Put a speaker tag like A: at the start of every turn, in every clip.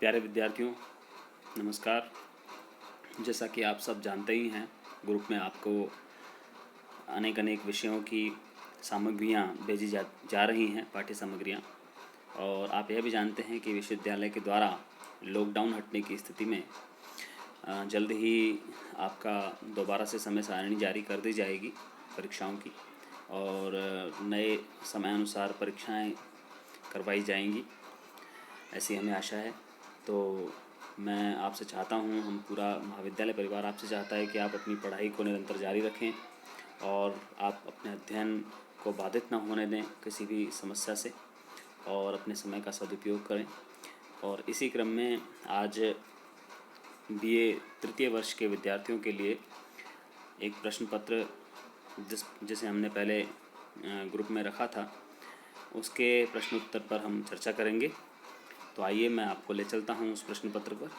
A: प्यारे विद्यार्थियों, नमस्कार। जैसा कि आप सब जानते ही हैं, ग्रुप में आपको अनेक विषयों की सामग्रियां भेजी जा रही हैं, पाठ्य सामग्रियां। और आप यह भी जानते हैं कि विश्वविद्यालय के द्वारा लॉकडाउन हटने की स्थिति में जल्द ही आपका दोबारा से समय सारणी जारी कर दी जाएगी परीक्षाओं की, और नए समयानुसार परीक्षाएं करवाई जाएंगी, ऐसी हमें आशा है। तो मैं आपसे चाहता हूँ, हम पूरा महाविद्यालय परिवार आपसे चाहता है कि आप अपनी पढ़ाई को निरंतर जारी रखें और आप अपने अध्ययन को बाधित न होने दें किसी भी समस्या से, और अपने समय का सदुपयोग करें। और इसी क्रम में आज बीए तृतीय वर्ष के विद्यार्थियों के लिए एक प्रश्न पत्र जिसे हमने पहले ग्रुप में रखा था, उसके प्रश्न उत्तर पर हम चर्चा करेंगे। तो आइए मैं आपको ले चलता हूं उस प्रश्न पत्र पर।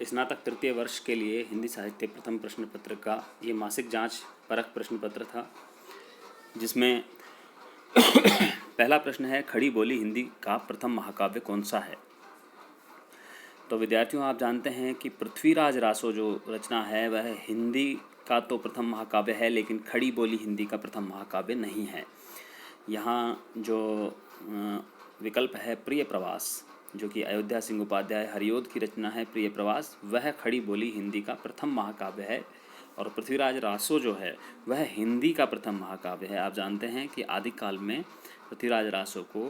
A: स्नातक तृतीय वर्ष के लिए हिंदी साहित्य प्रथम प्रश्न पत्र का ये मासिक जांच परख प्रश्न पत्र था, जिसमें पहला प्रश्न है, खड़ी बोली हिंदी का प्रथम महाकाव्य कौन सा है। तो विद्यार्थियों, आप जानते हैं कि पृथ्वीराज रासो जो रचना है वह हिंदी का तो प्रथम महाकाव्य है, लेकिन खड़ी बोली हिंदी का प्रथम महाकाव्य नहीं है। यहाँ जो विकल्प है प्रिय प्रवास, जो कि अयोध्या सिंह उपाध्याय हरिओद की रचना है प्रिय प्रवास, वह खड़ी बोली हिंदी का प्रथम महाकाव्य है। और पृथ्वीराज रासो जो है वह हिंदी का प्रथम महाकाव्य है। आप जानते हैं कि आदिकाल में पृथ्वीराज रासो को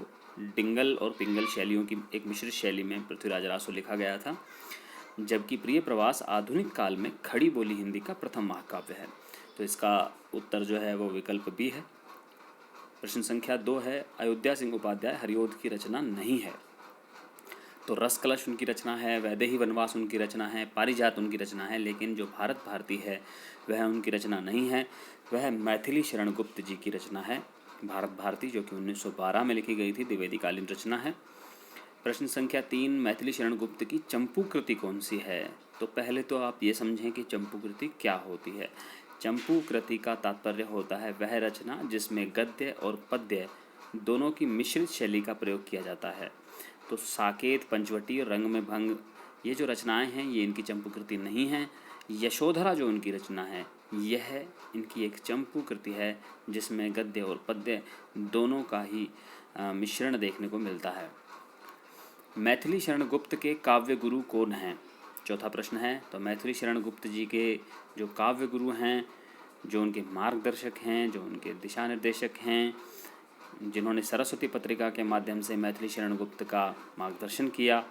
A: डिंगल और पिंगल शैलियों की एक मिश्रित शैली में पृथ्वीराज रासो लिखा गया था, जबकि प्रिय प्रवास आधुनिक काल में खड़ी बोली हिंदी का प्रथम महाकाव्य है। तो इसका उत्तर जो है वो विकल्प बी है। प्रश्न संख्या 2 है, अयोध्या सिंह उपाध्याय हरिओद की रचना नहीं है। तो रस कलश उनकी रचना है, वैदेही वनवास उनकी रचना है, पारिजात उनकी रचना है, लेकिन जो भारत भारती है वह उनकी रचना नहीं है। वह मैथिली शरण गुप्त जी की रचना है भारत भारती, जो कि 1912 में लिखी गई थी, द्विवेदी कालीन रचना है। प्रश्न संख्या 3, मैथिली शरण गुप्त की चंपू कृति कौन सी है। तो पहले तो आप ये समझें कि चंपू कृति क्या होती है। चंपू कृति का तात्पर्य होता है वह रचना जिसमें गद्य और पद्य दोनों की मिश्रित शैली का प्रयोग किया जाता है। तो साकेत, पंचवटी, रंग में भंग, ये जो रचनाएं हैं ये इनकी चंपू कृति नहीं हैं। यशोधरा जो उनकी रचना है यह इनकी एक चंपू कृति है, जिसमें गद्य और पद्य दोनों का ही मिश्रण देखने को मिलता है। मैथिली शरण गुप्त के काव्य गुरु कौन हैं। चौथा प्रश्न है, तो मैथिली शरण गुप्त जी के जो काव्य गुरु हैं, जो उनके मार्गदर्शक हैं, जो उनके दिशा निर्देशक हैं, जिन्होंने सरस्वती पत्रिका के माध्यम से मैथिली शरण गुप्त का मार्गदर्शन किया,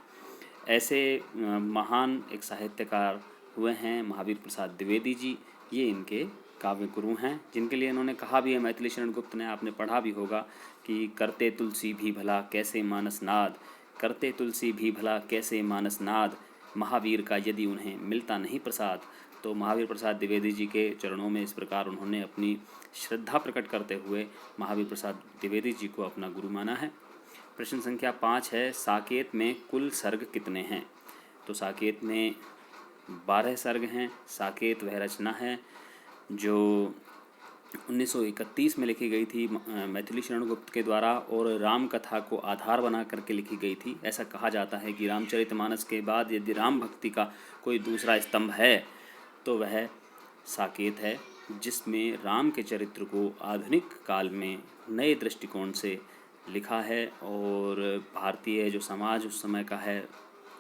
A: ऐसे महान एक साहित्यकार हुए हैं महावीर प्रसाद द्विवेदी जी। ये इनके काव्य गुरु हैं, जिनके लिए इन्होंने कहा भी है मैथिली शरण गुप्त ने, आपने पढ़ा भी होगा कि करते तुलसी भी भला कैसे मानस नाद, करते तुलसी भी भला कैसे मानस नाद, महावीर का यदि उन्हें मिलता नहीं प्रसाद। तो महावीर प्रसाद द्विवेदी जी के चरणों में इस प्रकार उन्होंने अपनी श्रद्धा प्रकट करते हुए महावीर प्रसाद द्विवेदी जी को अपना गुरु माना है। प्रश्न संख्या 5 है, साकेत में कुल सर्ग कितने हैं। तो साकेत में 12 सर्ग हैं। साकेत वह रचना है जो 1931 में लिखी गई थी मैथिली शरण गुप्त के द्वारा, और राम कथा को आधार बना करके लिखी गई थी। ऐसा कहा जाता है कि रामचरितमानस के बाद यदि राम भक्ति का कोई दूसरा स्तंभ है तो वह साकेत है, जिसमें राम के चरित्र को आधुनिक काल में नए दृष्टिकोण से लिखा है, और भारतीय जो समाज उस समय का है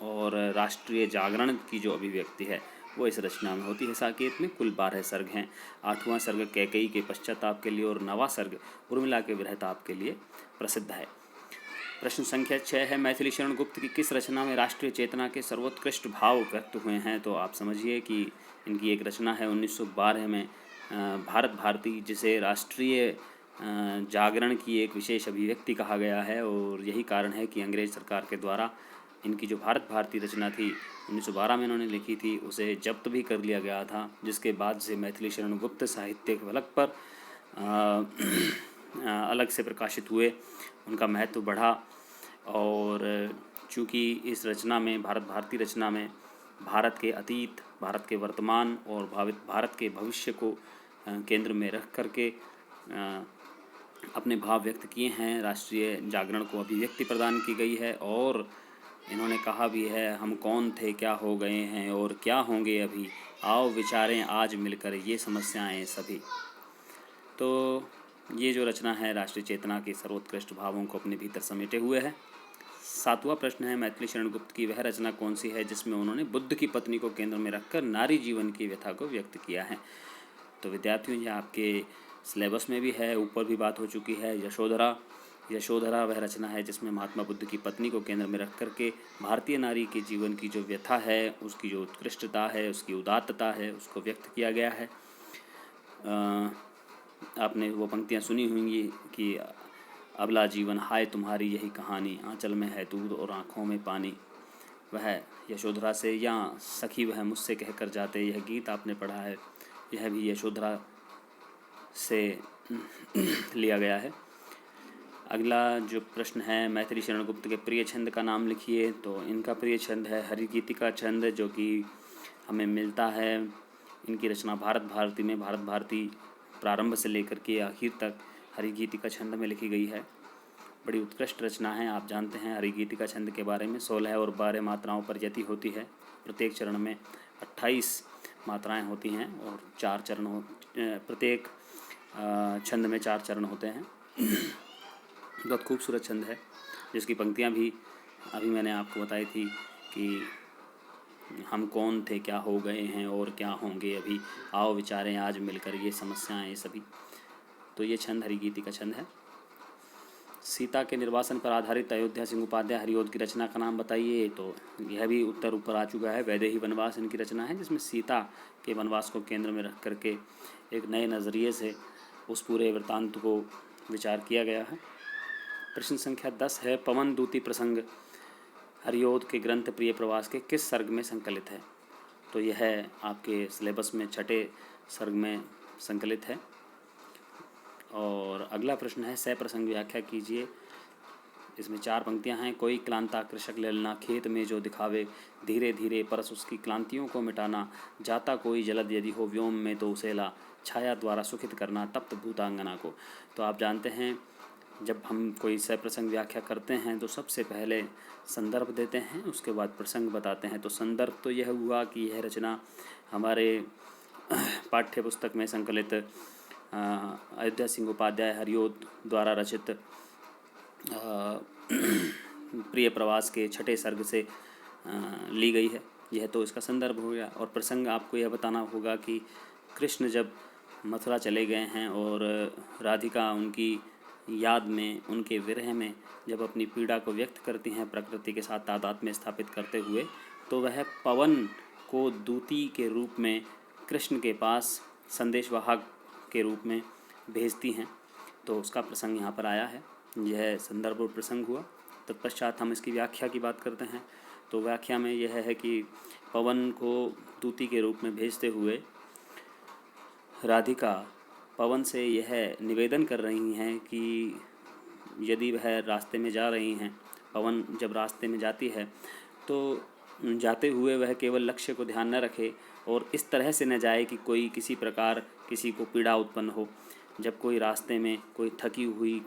A: और राष्ट्रीय जागरण की जो अभिव्यक्ति है वो इस रचना में होती है। साकेत में कुल 12 सर्ग हैं। 8वां सर्ग कैकेयी के पश्चाताप के लिए और 9वां सर्ग उर्मिला के विरहताप के लिए प्रसिद्ध है। प्रश्न संख्या 6 है, मैथिली शरण गुप्त की किस रचना में राष्ट्रीय चेतना के सर्वोत्कृष्ट भाव व्यक्त हुए हैं। तो आप समझिए कि इनकी एक रचना है 1912 में भारत भारती, जिसे राष्ट्रीय जागरण की एक विशेष अभिव्यक्ति कहा गया है, और यही कारण है कि अंग्रेज सरकार के द्वारा इनकी जो भारत भारती रचना थी 1912 में इन्होंने लिखी थी, उसे जब्त भी कर लिया गया था, जिसके बाद से मैथिली शरण गुप्त साहित्य फलक पर अलग से प्रकाशित हुए, उनका महत्व बढ़ा। और चूँकि इस रचना में, भारत भारती रचना में, भारत के अतीत, भारत के वर्तमान और भारत के भविष्य को केंद्र में रख करके अपने भाव व्यक्त किए हैं। राष्ट्रीय जागरण को अभिव्यक्ति प्रदान की गई है और इन्होंने कहा भी है, हम कौन थे, क्या हो गए हैं और क्या होंगे अभी, आओ विचारें आज मिलकर ये समस्याएं सभी। तो ये जो रचना है राष्ट्रीय चेतना के सर्वोत्कृष्ट भावों को अपने भीतर समेटे हुए है। 7वां प्रश्न है, मैथिली शरण गुप्त की वह रचना कौन सी है जिसमें उन्होंने बुद्ध की पत्नी को केंद्र में रखकर नारी जीवन की व्यथा को व्यक्त किया है। तो विद्यार्थियों, ये आपके सिलेबस में भी है, ऊपर भी बात हो चुकी है। यशोधरा वह रचना है जिसमें महात्मा बुद्ध की पत्नी को केंद्र में रख कर के भारतीय नारी के जीवन की जो व्यथा है, उसकी जो उत्कृष्टता है, उसकी उदात्तता है, उसको व्यक्त किया गया है। आपने वो पंक्तियाँ सुनी होंगी कि अबला जीवन हाय तुम्हारी यही कहानी, आंचल में है दूध और आँखों में पानी। वह यशोधरा से, या सखी वह मुझसे कहकर जाते, यह गीत आपने पढ़ा है, यह भी यशोधरा से लिया गया है। अगला जो प्रश्न है, मैथिली शरण गुप्त के प्रिय छंद का नाम लिखिए। तो इनका प्रिय छंद है हरिगीतिका छंद, जो कि हमें मिलता है। इनकी रचना भारत भारती में, भारत भारती प्रारंभ से लेकर के आखिर तक हरिगीतिका छंद में लिखी गई है। बड़ी उत्कृष्ट रचना है। आप जानते हैं हरिगीतिका छंद के बारे में, 16 और 12 मात्राओं पर यति होती है। प्रत्येक चरण में 28 मात्राएं होती हैं और 4 चरण प्रत्येक छंद में 4 चरण होते हैं। बहुत खूबसूरत छंद है, जिसकी पंक्तियां भी अभी मैंने आपको बताई थी कि हम कौन थे, क्या हो गए हैं और क्या होंगे अभी, आओ विचारें आज मिलकर ये समस्याएं सभी। तो ये छंद हरिगीतिका छंद है। सीता के निर्वासन पर आधारित अयोध्या सिंह उपाध्याय हरिओद की रचना का नाम बताइए। तो यह भी उत्तर ऊपर आ चुका है। वैदेही वनवास इनकी रचना है, जिसमें सीता के वनवास को केंद्र में रख करके एक नए नज़रिए से उस पूरे वृत्तांत को विचार किया गया है। प्रश्न संख्या 10 है, पवन दूती प्रसंग हरिओद के ग्रंथ प्रिय प्रवास के किस सर्ग में संकलित है। तो यह आपके सिलेबस में 6ठे सर्ग में संकलित है। और अगला प्रश्न है, सह प्रसंग व्याख्या कीजिए। इसमें 4 पंक्तियां हैं। कोई क्लांता कृषक ललना, खेत में जो दिखावे धीरे धीरे परस उसकी क्लांतियों को मिटाना, जाता कोई जलद यदि हो व्योम में तो उसे ला, छाया द्वारा सुखित करना तप्त भूतांगना को। तो आप जानते हैं, जब हम कोई सह प्रसंग व्याख्या करते हैं तो सबसे पहले संदर्भ देते हैं, उसके बाद प्रसंग बताते हैं। तो संदर्भ तो यह हुआ कि यह रचना हमारे पाठ्य पुस्तक में संकलित अयोध्या सिंह उपाध्याय हरिओद द्वारा रचित प्रिय प्रवास के 6ठे सर्ग से ली गई है। यह तो इसका संदर्भ हो गया। और प्रसंग आपको यह बताना होगा कि कृष्ण जब मथुरा चले गए हैं और राधिका उनकी याद में, उनके विरह में जब अपनी पीड़ा को व्यक्त करती हैं प्रकृति के साथ तादात्म्य स्थापित करते हुए, तो वह पवन को दूती के रूप में कृष्ण के पास संदेशवाहक के रूप में भेजती हैं। तो उसका प्रसंग यहाँ पर आया है। यह संदर्भ और प्रसंग हुआ। तत्पश्चात हम इसकी व्याख्या की बात करते हैं। तो व्याख्या में यह है कि पवन को दूती के रूप में भेजते हुए राधिका पवन से यह निवेदन कर रही हैं कि यदि वह रास्ते में जा रही हैं, पवन जब रास्ते में जाती है तो जाते हुए वह केवल लक्ष्य को ध्यान न रखे और इस तरह से न जाए कि कोई किसी प्रकार किसी को पीड़ा उत्पन्न हो। जब कोई रास्ते में कोई थकी हुई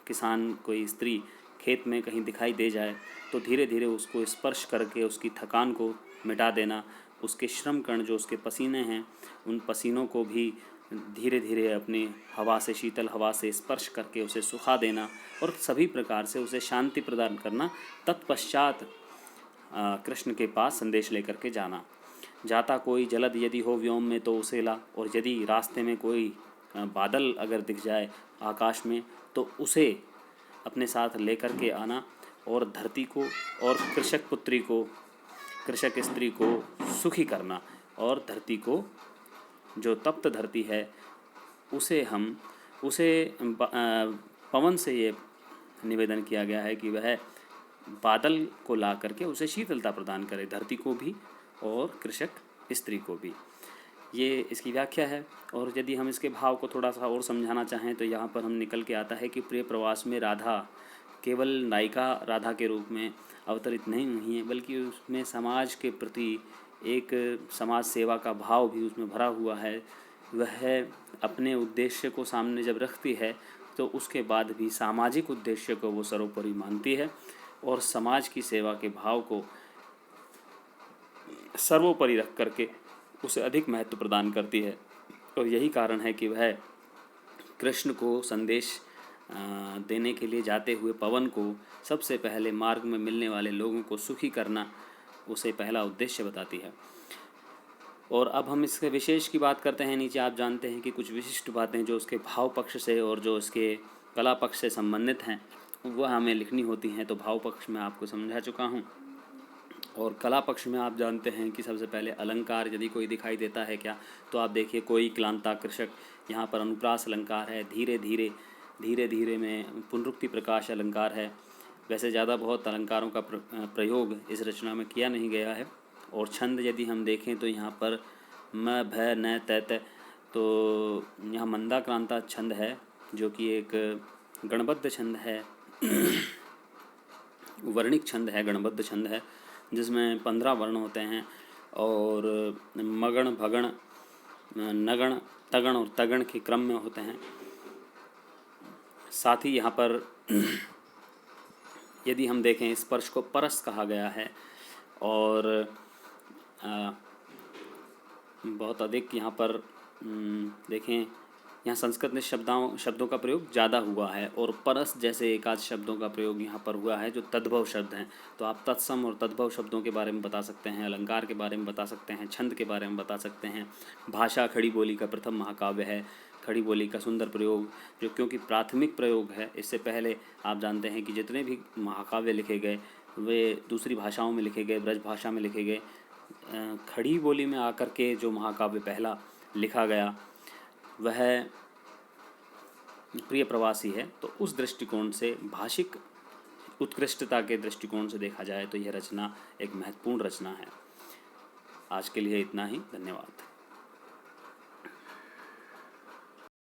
A: किसान, कोई स्त्री खेत में कहीं दिखाई दे जाए तो धीरे धीरे उसको स्पर्श करके उसकी थकान को मिटा देना, उसके श्रम कण जो उसके पसीने हैं उन पसीनों को भी धीरे धीरे अपनी हवा से, शीतल हवा से स्पर्श करके उसे सुखा देना और सभी प्रकार से उसे शांति प्रदान करना। तत्पश्चात कृष्ण के पास संदेश लेकर के जाना। जाता कोई जलद यदि हो व्योम में तो उसे ला, और यदि रास्ते में कोई बादल अगर दिख जाए आकाश में तो उसे अपने साथ लेकर के आना और धरती को और कृषक पुत्री को, कृषक स्त्री को सुखी करना। और धरती को, जो तप्त धरती है, उसे पवन से ये निवेदन किया गया है कि वह बादल को ला करके उसे शीतलता प्रदान करे, धरती को भी और कृषक स्त्री को भी। ये इसकी व्याख्या है। और यदि हम इसके भाव को थोड़ा सा और समझाना चाहें तो यहाँ पर हम निकल के आता है कि प्रिय प्रवास में राधा केवल नायिका राधा के रूप में अवतरित नहीं हुई है, बल्कि उसमें समाज के प्रति एक समाज सेवा का भाव भी उसमें भरा हुआ है। वह अपने उद्देश्य को सामने जब रखती है तो उसके बाद भी सामाजिक उद्देश्य को वो सर्वोपरि मानती है और समाज की सेवा के भाव को सर्वोपरि रख करके उसे अधिक महत्व प्रदान करती है। और यही कारण है कि वह कृष्ण को संदेश देने के लिए जाते हुए पवन को सबसे पहले मार्ग में मिलने वाले लोगों को सुखी करना उसे पहला उद्देश्य बताती है। और अब हम इसके विशेष की बात करते हैं। नीचे आप जानते हैं कि कुछ विशिष्ट बातें जो उसके भाव पक्ष से और जो उसके कला पक्ष से संबंधित हैं वह हमें लिखनी होती हैं। तो भाव पक्ष में आपको समझा चुका हूँ और कला पक्ष में आप जानते हैं कि सबसे पहले अलंकार यदि कोई दिखाई देता है क्या, तो आप देखिए कोई क्लांताकृषक, यहाँ पर अनुप्रास अलंकार है, धीरे धीरे में पुनरुक्ति प्रकाश अलंकार है। वैसे ज़्यादा बहुत अलंकारों का प्रयोग इस रचना में किया नहीं गया है। और छंद यदि हम देखें तो यहाँ पर म भ न त, तो यहाँ मंदाक्रांता छंद है जो कि एक गणबद्ध छंद है, वर्णिक छंद है, गणबद्ध छंद है जिसमें 15 वर्ण होते हैं और मगण भगण नगण तगण और तगण के क्रम में होते हैं। साथ ही यहाँ पर यदि हम देखें स्पर्श को परस कहा गया है और बहुत अधिक यहाँ पर देखें यहाँ संस्कृत में शब्दों का प्रयोग ज़्यादा हुआ है और परस जैसे एकाध शब्दों का प्रयोग यहाँ पर हुआ है जो तद्भव शब्द हैं। तो आप तत्सम और तद्भव शब्दों के बारे में बता सकते हैं, अलंकार के बारे में बता सकते हैं, छंद के बारे में बता सकते हैं। भाषा खड़ी बोली का प्रथम महाकाव्य है, खड़ी बोली का सुंदर प्रयोग जो क्योंकि प्राथमिक प्रयोग है। इससे पहले आप जानते हैं कि जितने भी महाकाव्य लिखे गए वे दूसरी भाषाओं में लिखे गए, ब्रज भाषा में लिखे गए। खड़ी बोली में आकर के जो महाकाव्य पहला लिखा गया वह प्रिय प्रवासी है। तो उस दृष्टिकोण से भाषिक उत्कृष्टता के दृष्टिकोण से देखा जाए तो यह रचना एक महत्वपूर्ण रचना है। आज के लिए इतना ही, धन्यवाद।